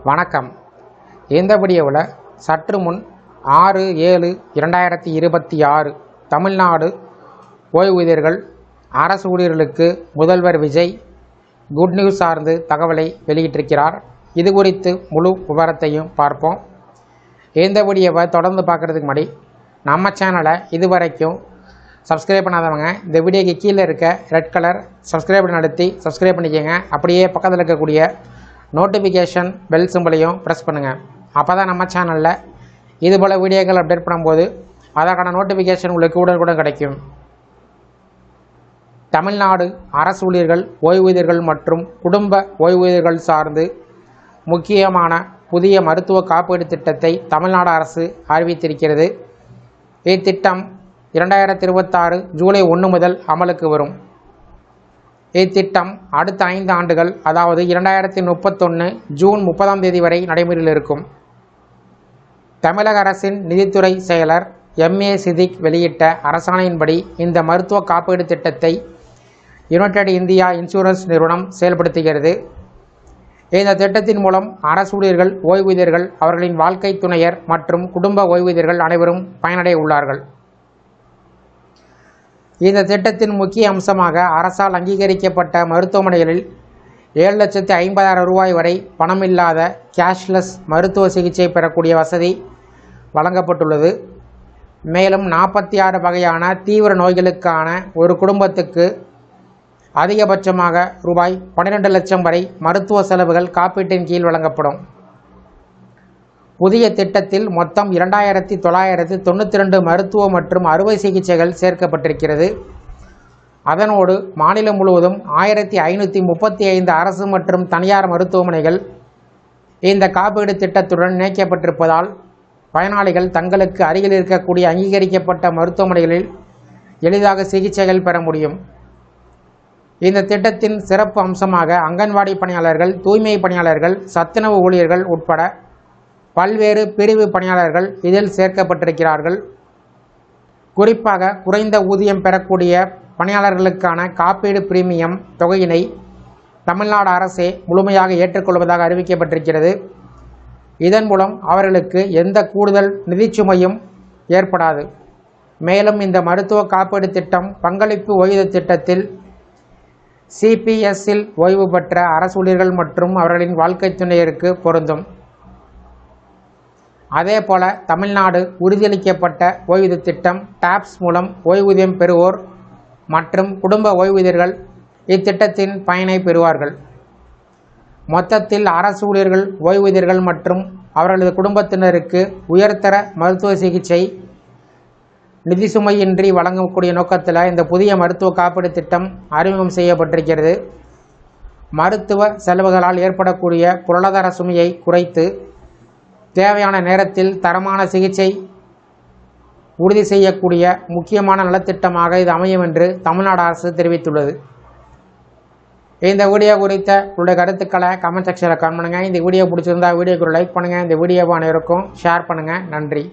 வணக்கம். இந்த வீடியோவில் சற்று முன் 6/7/2026 தமிழ்நாடு ஓய்வூதியர்கள் அரசு ஊழியர்களுக்கு முதல்வர் விஜய் குட் நியூஸ் சார்ந்து தகவலை வெளியிட்டிருக்கிறார். இது குறித்து முழு விவரத்தையும் பார்ப்போம். இந்த வீடியோவை தொடர்ந்து பார்க்குறதுக்கு முன்னாடி நம்ம சேனலை இதுவரைக்கும் சப்ஸ்கிரைப் பண்ணாதவங்க இந்த வீடியோக்கு கீழே இருக்க ரெட் கலர் சப்ஸ்கிரைப் பண்ணி அழுத்தி சப்ஸ்கிரைப் பண்ணிக்கோங்க. அப்படியே பக்கத்தில் இருக்கக்கூடிய நோட்டிஃபிகேஷன் பெல் சிம்பிளையும் ப்ரெஸ் பண்ணுங்கள். அப்போ தான் நம்ம சேனலில் இதுபோல் வீடியோக்கள் அப்டேட் பண்ணும்போது அதற்கான நோட்டிஃபிகேஷன் உங்களுக்கு உடனுக்குடன் கிடைக்கும். தமிழ்நாடு அரசு ஊழியர்கள், ஓய்வூதியர்கள் மற்றும் குடும்ப ஓய்வூதியர்கள் சார்ந்து முக்கியமான புதிய மருத்துவ காப்பீடு திட்டத்தை தமிழ்நாடு அரசு அறிவித்திருக்கிறது. இத்திட்டம் 2026 ஜூலை 1 முதல் அமலுக்கு வரும். இத்திட்டம் அடுத்த 5 ஆண்டுகள், அதாவது 2031 ஜூன் 30 வரை நடைமுறையில் இருக்கும். தமிழக அரசின் நிதித்துறை செயலர் MA சிதிக் வெளியிட்ட அரசாணையின்படி இந்த மருத்துவ காப்பீடு திட்டத்தை யுனைடெட் இந்தியா இன்சூரன்ஸ் நிறுவனம் செயல்படுத்துகிறது. இந்த திட்டத்தின் மூலம் அரசு ஊழியர்கள், ஓய்வூதியர்கள், அவர்களின் வாழ்க்கை துணையர் மற்றும் குடும்ப ஓய்வூதியர்கள் அனைவரும் பயனடைய உள்ளார்கள். இந்த திட்டத்தின் முக்கிய அம்சமாக அரசால் அங்கீகரிக்கப்பட்ட மருத்துவமனைகளில் 7,50,000 ரூபாய் வரை பணமில்லாத கேஷ்லெஸ் மருத்துவ சிகிச்சை பெறக்கூடிய வசதி வழங்கப்பட்டுள்ளது. மேலும் 46 வகையான தீவிர நோய்களுக்கான ஒரு குடும்பத்துக்கு அதிகபட்சமாக ரூபாய் 12 லட்சம் வரை மருத்துவ செலவுகள் காப்பீட்டின் கீழ் வழங்கப்படும். புதிய திட்டத்தில் மொத்தம் 2,992 மருத்துவ மற்றும் அறுவை சிகிச்சைகள் சேர்க்கப்பட்டிருக்கிறது. அதனோடு மாநிலம் முழுவதும் 1,535 அரசு மற்றும் தனியார் மருத்துவமனைகள் இந்த காப்பீடு திட்டத்துடன் இணைக்கப்பட்டிருப்பதால் பயனாளிகள் தங்களுக்கு அருகில் இருக்கக்கூடிய அங்கீகரிக்கப்பட்ட மருத்துவமனைகளில் எளிதாக சிகிச்சைகள் பெற முடியும். இந்த திட்டத்தின் சிறப்பு அம்சமாக அங்கன்வாடி பணியாளர்கள், தூய்மை பணியாளர்கள், சத்துணவு ஊழியர்கள் உட்பட பல்வேறு பிரிவு பணியாளர்கள் இதில் சேர்க்கப்பட்டிருக்கிறார்கள். குறிப்பாக குறைந்த ஊதியம் பெறக்கூடிய பணியாளர்களுக்கான காப்பீடு பிரீமியம் தொகையினை தமிழ்நாடு அரசே முழுமையாக ஏற்றுக்கொள்வதாக அறிவிக்கப்பட்டிருக்கிறது. இதன் மூலம் அவர்களுக்கு எந்த கூடுதல் நிதிச்சுமையும் ஏற்படாது. மேலும் இந்த மருத்துவ காப்பீடு திட்டம் பங்களிப்பு ஓய்வு திட்டத்தில் CPSல் ஓய்வு பெற்ற அரசு ஊழியர்கள் மற்றும் அவர்களின் வாழ்க்கை துணையருக்கு பொருந்தும். அதேபோல தமிழ்நாடு உறுதியளிக்கப்பட்ட ஓய்வூதிய திட்டம் TAPS மூலம் ஓய்வூதியம் பெறுவோர் மற்றும் குடும்ப ஓய்வூதியர்கள் இத்திட்டத்தின் பயனை பெறுவார்கள். மொத்தத்தில் அரசு ஊழியர்கள், ஓய்வூதியர்கள் மற்றும் அவர்களது குடும்பத்தினருக்கு உயர்தர மருத்துவ சிகிச்சை நிதி சுமையின்றி வழங்கக்கூடிய நோக்கத்தில் இந்த புதிய மருத்துவ காப்பீடு திட்டம் அறிமுகம் செய்யப்பட்டிருக்கிறது. மருத்துவ செலவுகளால் ஏற்படக்கூடிய பொருளாதார சுமையை குறைத்து தேவையான நேரத்தில் தரமான சிகிச்சை உறுதி செய்யக்கூடிய முக்கியமான நலத்திட்டமாக இது அமையும் என்று தமிழ்நாடு அரசு தெரிவித்துள்ளது. இந்த வீடியோ குறித்த உங்களுடைய கருத்துக்களை கமெண்ட் செக்ஷனில் கமெண்ட் பண்ணுங்கள். இந்த வீடியோ பிடிச்சிருந்தா வீடியோக்கு லைக் பண்ணுங்கள். இந்த வீடியோவை அனைவருக்கும் ஷேர் பண்ணுங்கள். நன்றி.